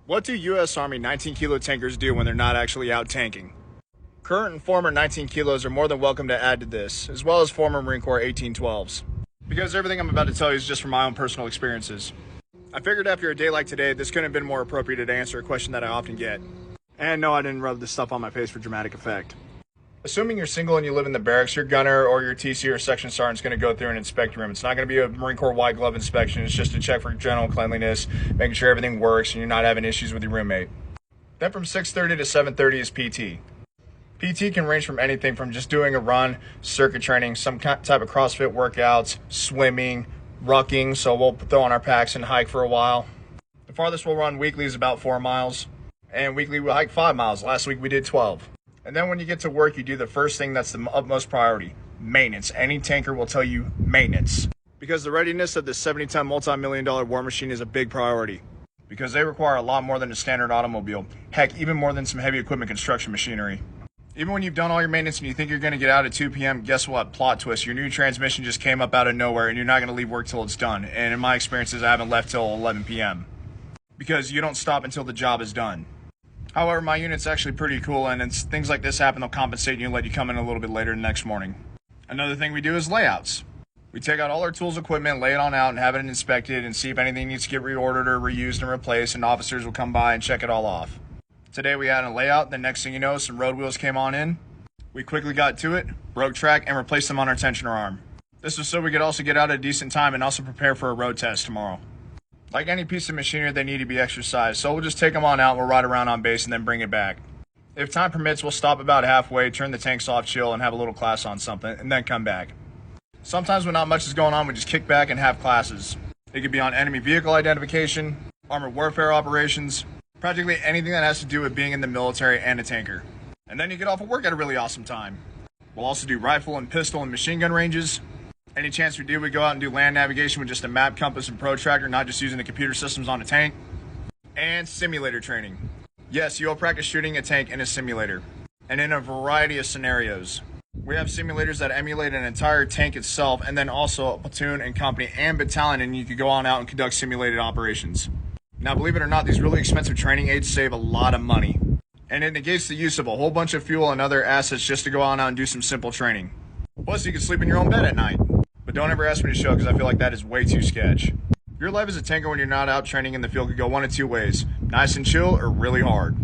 What do U.S. Army 19 kilo tankers do when they're not actually out tanking? Current and former 19 kilos are more than welcome to add to this, as well as former Marine Corps 1812s. Because everything I'm about to tell you is just from my own personal experiences. I figured after a day like today, this couldn't have been more appropriate to answer a question that I often get. And no, I didn't rub this stuff on my face for dramatic effect. Assuming you're single and you live in the barracks, your gunner or your TC or section sergeant is going to go through and inspect your room. It's not going to be a Marine Corps white glove inspection. It's just to check for general cleanliness, making sure everything works and you're not having issues with your roommate. Then from 6:30 to 7:30 is PT. PT can range from anything from just doing a run, circuit training, some type of CrossFit workouts, swimming, rucking, so we'll throw on our packs and hike for a while. The farthest we'll run weekly is about 4 miles, and weekly we'll hike 5 miles. Last week we did 12. And then when you get to work, you do the first thing that's the utmost priority, maintenance. Any tanker will tell you maintenance. Because the readiness of this 70-ton multi-million-dollar war machine is a big priority. Because they require a lot more than a standard automobile. Heck, even more than some heavy equipment construction machinery. Even when you've done all your maintenance and you think you're going to get out at 2 p.m., guess what? Plot twist. Your new transmission just came up out of nowhere and you're not going to leave work till it's done. And in my experiences, I haven't left till 11 p.m. Because you don't stop until the job is done. However, my unit's actually pretty cool, and it's things like this happen, they'll compensate you and let you come in a little bit later the next morning. Another thing we do is layouts. We take out all our tools, equipment, lay it on out, and have it inspected and see if anything needs to get reordered or reused and replaced, and officers will come by and check it all off. Today we had a layout, the next thing you know, some road wheels came on in. We quickly got to it, broke track, and replaced them on our tensioner arm. This was so we could also get out at a decent time and also prepare for a road test tomorrow. Like any piece of machinery, they need to be exercised, so we'll just take them on out, we'll ride around on base and then bring it back. If time permits, we'll stop about halfway, turn the tanks off, chill, and have a little class on something, and then come back. Sometimes when not much is going on, we just kick back and have classes. It could be on enemy vehicle identification, armored warfare operations, practically anything that has to do with being in the military and a tanker. And then you get off of work at a really awesome time. We'll also do rifle and pistol and machine gun ranges. Any chance we do, we go out and do land navigation with just a map, compass, and protractor, not just using the computer systems on a tank. And simulator training. Yes, you'll practice shooting a tank in a simulator. And in a variety of scenarios. We have simulators that emulate an entire tank itself, and then also a platoon and company and battalion, and you can go on out and conduct simulated operations. Now, believe it or not, these really expensive training aids save a lot of money. And it negates the use of a whole bunch of fuel and other assets just to go on out and do some simple training. Plus, you can sleep in your own bed at night. But don't ever ask me to show because I feel like that is way too sketch. Your life as a tanker when you're not out training in the field could go one of two ways. Nice and chill or really hard.